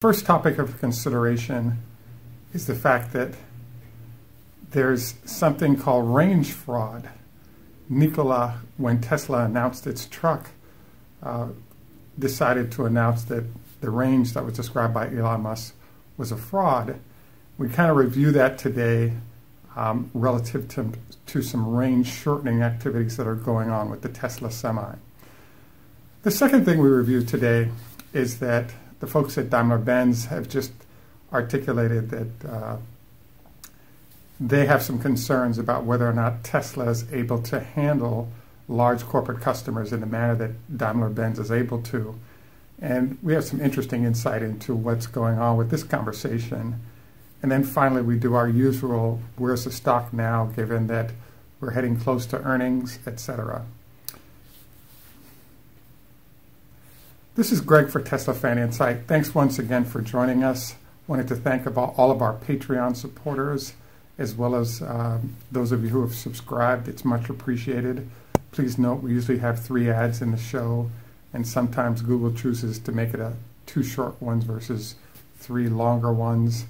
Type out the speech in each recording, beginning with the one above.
First topic of consideration is the fact that there's something called range fraud. Nikola, when Tesla announced its truck, decided to announce that the range that was described by Elon Musk was a fraud. We kind of review that today relative to some range shortening activities that are going on with the Tesla Semi. The second thing we review today is that the folks at Daimler-Benz have just articulated that they have some concerns about whether or not Tesla is able to handle large corporate customers in the manner that Daimler-Benz is able to. And we have some interesting insight into what's going on with this conversation. And then finally, we do our usual, where's the stock now, given that we're heading close to earnings, etc. This is Greg for Tesla Fan Insight. Thanks once again for joining us. Wanted to thank all of our Patreon supporters, as well as those of you who have subscribed. It's much appreciated. Please note we usually have 3 ads in the show, and sometimes Google chooses to make it 2 short ones versus 3 longer ones.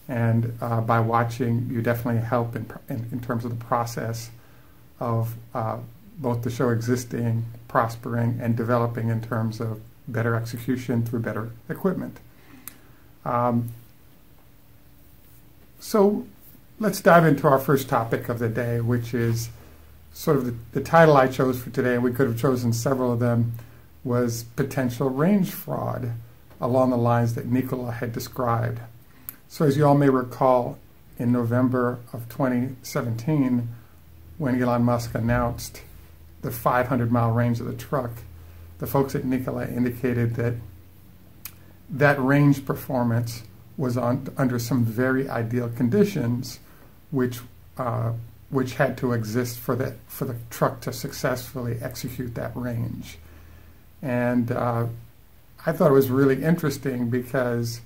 And by watching, you definitely help in terms of the process of both the show existing, prospering, and developing in terms of better execution through better equipment. So let's dive into our first topic of the day, which is sort of the title I chose for today, and we could have chosen several of them, was potential range fraud along the lines that Nikola had described. So as you all may recall, in November of 2017, when Elon Musk announced the 500-mile range of the truck, the folks at Nikola indicated that that range performance was under some very ideal conditions, which had to exist for the truck to successfully execute that range. And I thought it was really interesting because,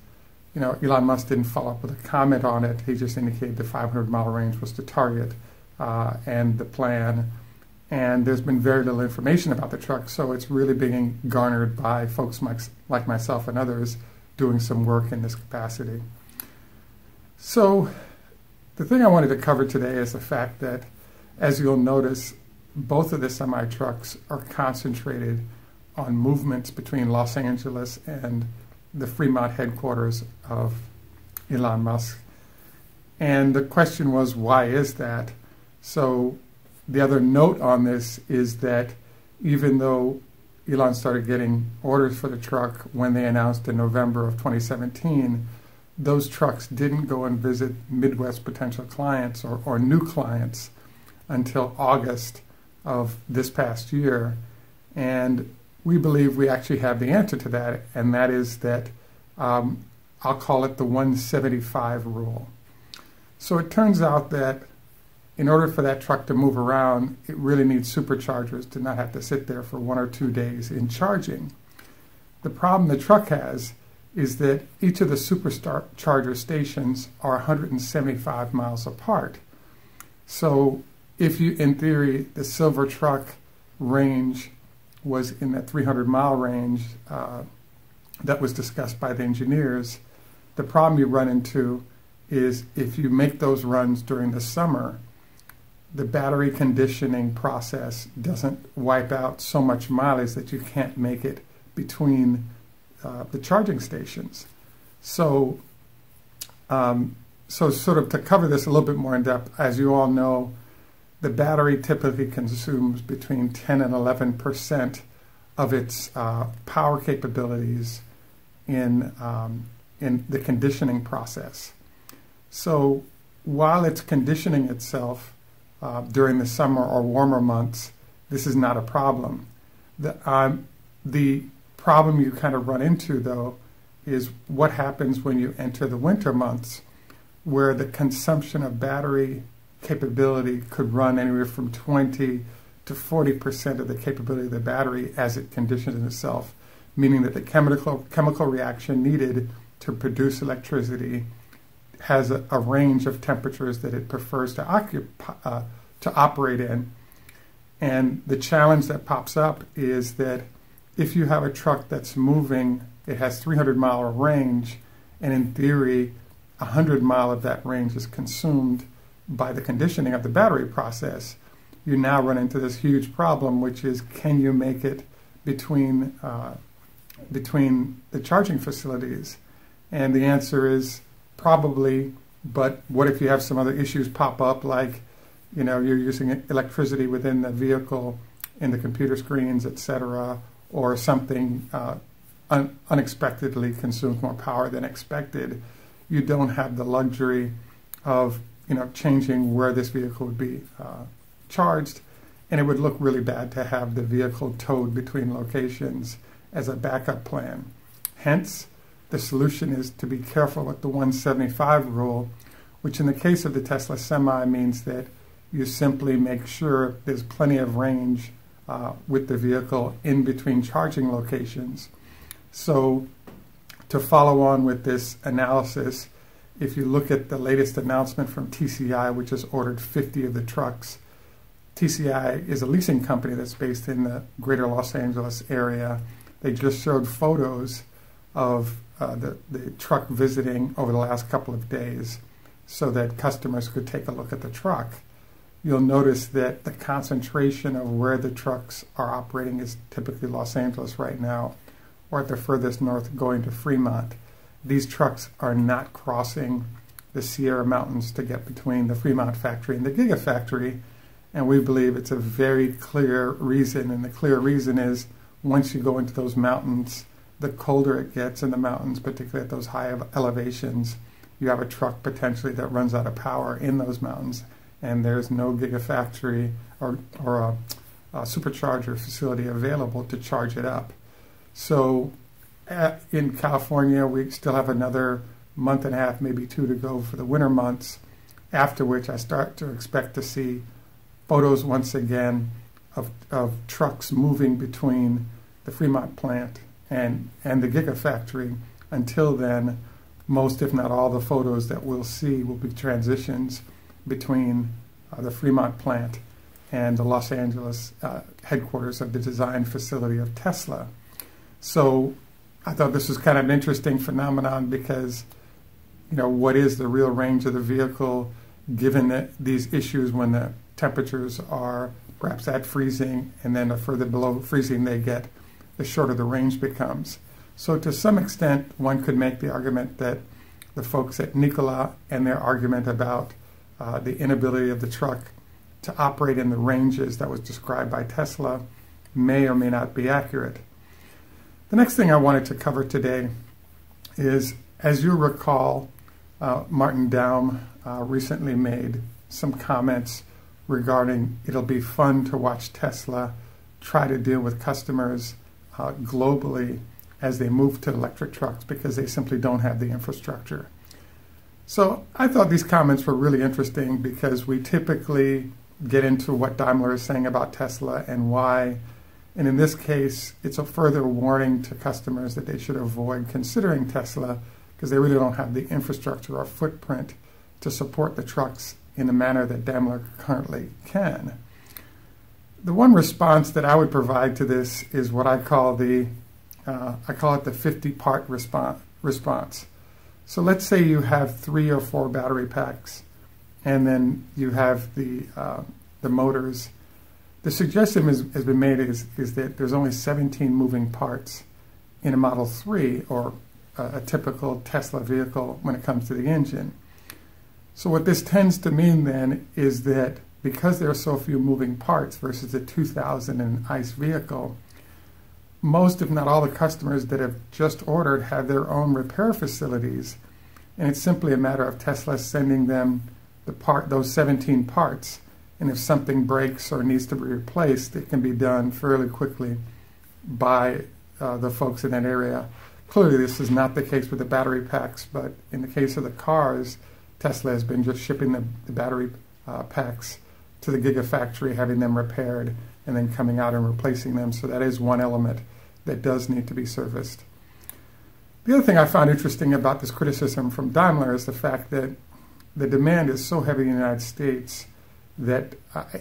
you know, Elon Musk didn't follow up with a comment on it. He just indicated the 500-mile range was the target and the plan. And there's been very little information about the truck, so it's really being garnered by folks like myself and others doing some work in this capacity. So the thing I wanted to cover today is the fact that, as you'll notice, both of the semi-trucks are concentrated on movements between Los Angeles and the Fremont headquarters of Elon Musk. And the question was, why is that? So the other note on this is that even though Elon started getting orders for the truck when they announced in November of 2017, those trucks didn't go and visit Midwest potential clients or new clients until August of this past year. And we believe we actually have the answer to that, and that is that I'll call it the 175 rule. So it turns out that in order for that truck to move around, it really needs superchargers to not have to sit there for 1 or 2 days in charging. The problem the truck has is that each of the supercharger stations are 175 miles apart. So if you, in theory, the silver truck range was in that 300-mile range that was discussed by the engineers, the problem you run into is if you make those runs during the summer, the battery conditioning process doesn't wipe out so much mileage that you can't make it between the charging stations. So, sort of to cover this a little bit more in depth, as you all know, the battery typically consumes between 10 and 11% of its power capabilities in the conditioning process. So while it's conditioning itself during the summer or warmer months, this is not a problem. The problem you kind of run into, though, is what happens when you enter the winter months, where the consumption of battery capability could run anywhere from 20 to 40% of the capability of the battery as it conditions itself, meaning that the chemical reaction needed to produce electricity has a range of temperatures that it prefers to operate in. And the challenge that pops up is that if you have a truck that's moving, it has 300-mile range, and in theory, 100 miles of that range is consumed by the conditioning of the battery process, you now run into this huge problem, which is, can you make it between the charging facilities? And the answer is probably, but what if you have some other issues pop up, like, you're using electricity within the vehicle, in the computer screens, etc., or something unexpectedly consumes more power than expected. You don't have the luxury of changing where this vehicle would be charged, and it would look really bad to have the vehicle towed between locations as a backup plan. Hence, the solution is to be careful with the 175 rule, which in the case of the Tesla Semi means that you simply make sure there's plenty of range with the vehicle in between charging locations. So to follow on with this analysis, if you look at the latest announcement from TCI, which has ordered 50 of the trucks, TCI is a leasing company that's based in the greater Los Angeles area. They just showed photos of the truck visiting over the last couple of days so that customers could take a look at the truck. You'll notice that the concentration of where the trucks are operating is typically Los Angeles right now, or at the furthest north going to Fremont. These trucks are not crossing the Sierra Mountains to get between the Fremont factory and the Gigafactory, and we believe it's a very clear reason, and the clear reason is once you go into those mountains, the colder it gets in the mountains, particularly at those high elevations, you have a truck potentially that runs out of power in those mountains, and there's no Gigafactory or a supercharger facility available to charge it up. So in California, we still have another month and a half, maybe 2 to go for the winter months, after which I start to expect to see photos once again of trucks moving between the Fremont plant and the Gigafactory. Until then, most, if not all, the photos that we'll see will be transitions between the Fremont plant and the Los Angeles headquarters of the design facility of Tesla. So I thought this was kind of an interesting phenomenon because, what is the real range of the vehicle given that these issues when the temperatures are perhaps at freezing, and then the further below freezing they get, the shorter the range becomes. So to some extent, one could make the argument that the folks at Nikola and their argument about the inability of the truck to operate in the ranges that was described by Tesla may or may not be accurate. The next thing I wanted to cover today is, as you recall, Martin Daum recently made some comments regarding it'll be fun to watch Tesla try to deal with customers globally as they move to electric trucks because they simply don't have the infrastructure. So I thought these comments were really interesting because we typically get into what Daimler is saying about Tesla and why. And in this case, it's a further warning to customers that they should avoid considering Tesla because they really don't have the infrastructure or footprint to support the trucks in a manner that Daimler currently can. The one response that I would provide to this is what I call it the 50-part response. So let's say you have 3 or 4 battery packs, and then you have the motors. The suggestion has been made is that there's only 17 moving parts in a Model 3 or a typical Tesla vehicle when it comes to the engine. So what this tends to mean then is that because there are so few moving parts versus a 2000 in an ICE vehicle, most, if not all, the customers that have just ordered have their own repair facilities, and it's simply a matter of Tesla sending them those 17 parts, and if something breaks or needs to be replaced, it can be done fairly quickly by the folks in that area. Clearly, this is not the case with the battery packs, but in the case of the cars, Tesla has been just shipping the battery packs to the Gigafactory, having them repaired, and then coming out and replacing them. So that is one element that does need to be serviced. The other thing I found interesting about this criticism from Daimler is the fact that the demand is so heavy in the United States that,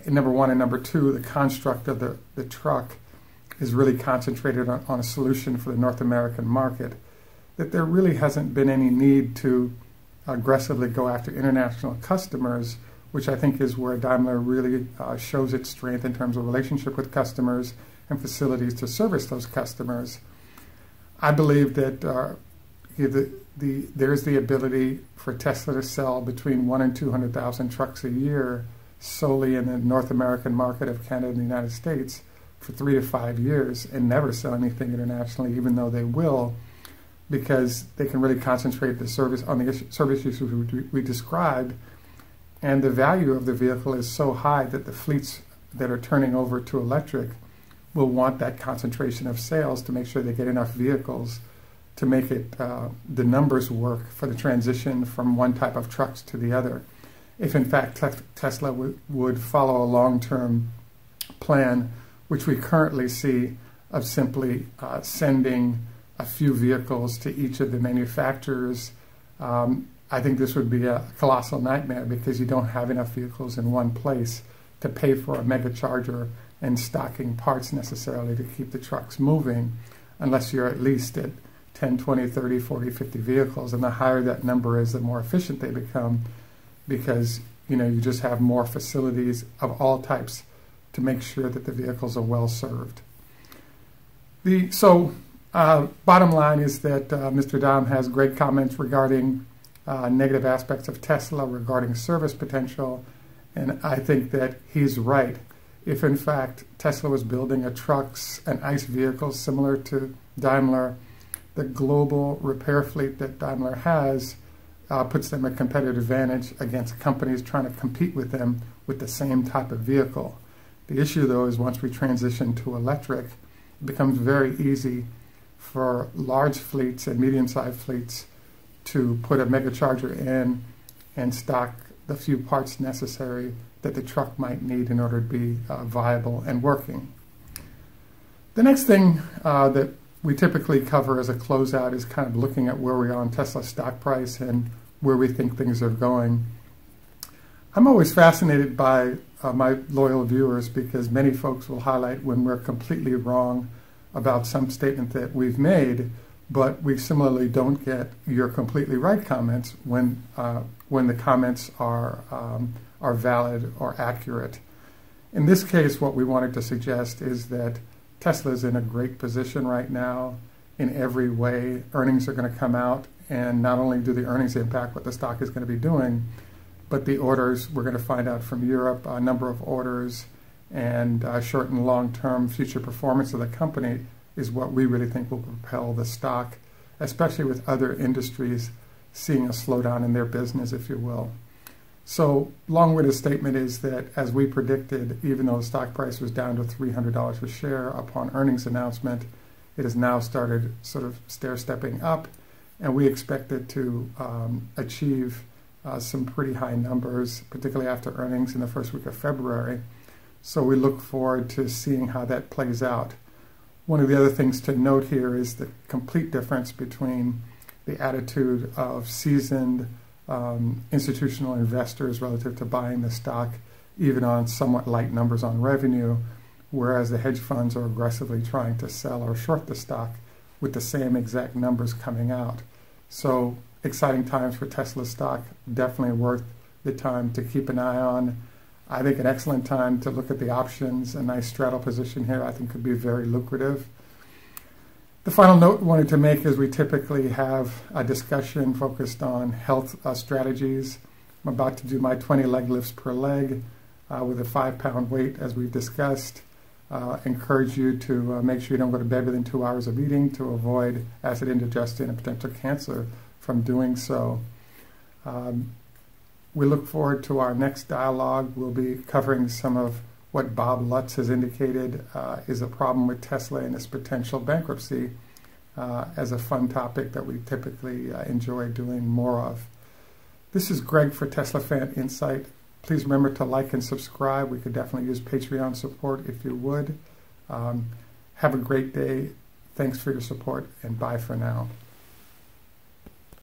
number one, and number two, the construct of the truck is really concentrated on a solution for the North American market. that there really hasn't been any need to aggressively go after international customers, which I think is where Daimler really shows its strength in terms of relationship with customers and facilities to service those customers. I believe that there's the ability for Tesla to sell between 100,000 and 200,000 trucks a year solely in the North American market of Canada and the United States for 3 to 5 years and never sell anything internationally, even though they will, because they can really concentrate the service on the service issues we described. And the value of the vehicle is so high that the fleets that are turning over to electric will want that concentration of sales to make sure they get enough vehicles to make it the numbers work for the transition from one type of trucks to the other. If in fact Tesla would follow a long-term plan, which we currently see, of simply sending a few vehicles to each of the manufacturers, I think this would be a colossal nightmare, because you don't have enough vehicles in one place to pay for a mega charger and stocking parts necessarily to keep the trucks moving, unless you're at least at 10, 20, 30, 40, 50 vehicles. And the higher that number is, the more efficient they become, because you just have more facilities of all types to make sure that the vehicles are well served. Bottom line is that Mr. Dahm has great comments regarding negative aspects of Tesla, regarding service potential, and I think that he's right. If in fact Tesla was building trucks and ICE vehicles similar to Daimler, the global repair fleet that Daimler has puts them at a competitive advantage against companies trying to compete with them with the same type of vehicle. The issue, though, is once we transition to electric, it becomes very easy for large fleets and medium-sized fleets to put a mega charger in and stock the few parts necessary that the truck might need in order to be viable and working. The next thing that we typically cover as a closeout is kind of looking at where we are on Tesla's stock price and where we think things are going. I'm always fascinated by my loyal viewers, because many folks will highlight when we're completely wrong about some statement that we've made, but we similarly don't get your completely right comments when the comments are valid or accurate. In this case, what we wanted to suggest is that Tesla is in a great position right now in every way. Earnings are going to come out, and not only do the earnings impact what the stock is going to be doing, but the orders, we're going to find out from Europe, a number of orders, and short and long-term future performance of the company is what we really think will propel the stock, especially with other industries seeing a slowdown in their business, if you will. So, long-winded statement is that, as we predicted, even though the stock price was down to $300 a share upon earnings announcement, it has now started sort of stair-stepping up, and we expect it to achieve some pretty high numbers, particularly after earnings in the first week of February. So we look forward to seeing how that plays out. One of the other things to note here is the complete difference between the attitude of seasoned institutional investors relative to buying the stock, even on somewhat light numbers on revenue, whereas the hedge funds are aggressively trying to sell or short the stock with the same exact numbers coming out. So exciting times for Tesla stock, definitely worth the time to keep an eye on. I think an excellent time to look at the options. A nice straddle position here I think could be very lucrative. The final note I wanted to make is we typically have a discussion focused on health strategies. I'm about to do my 20 leg lifts per leg with a 5-pound weight, as we've discussed. Encourage you to make sure you don't go to bed within 2 hours of eating to avoid acid indigestion and potential cancer from doing so. We look forward to our next dialogue. We'll be covering some of what Bob Lutz has indicated is a problem with Tesla and its potential bankruptcy as a fun topic that we typically enjoy doing more of. This is Greg for Tesla Fan Insight. Please remember to like and subscribe. We could definitely use Patreon support if you would. Have a great day. Thanks for your support, and bye for now.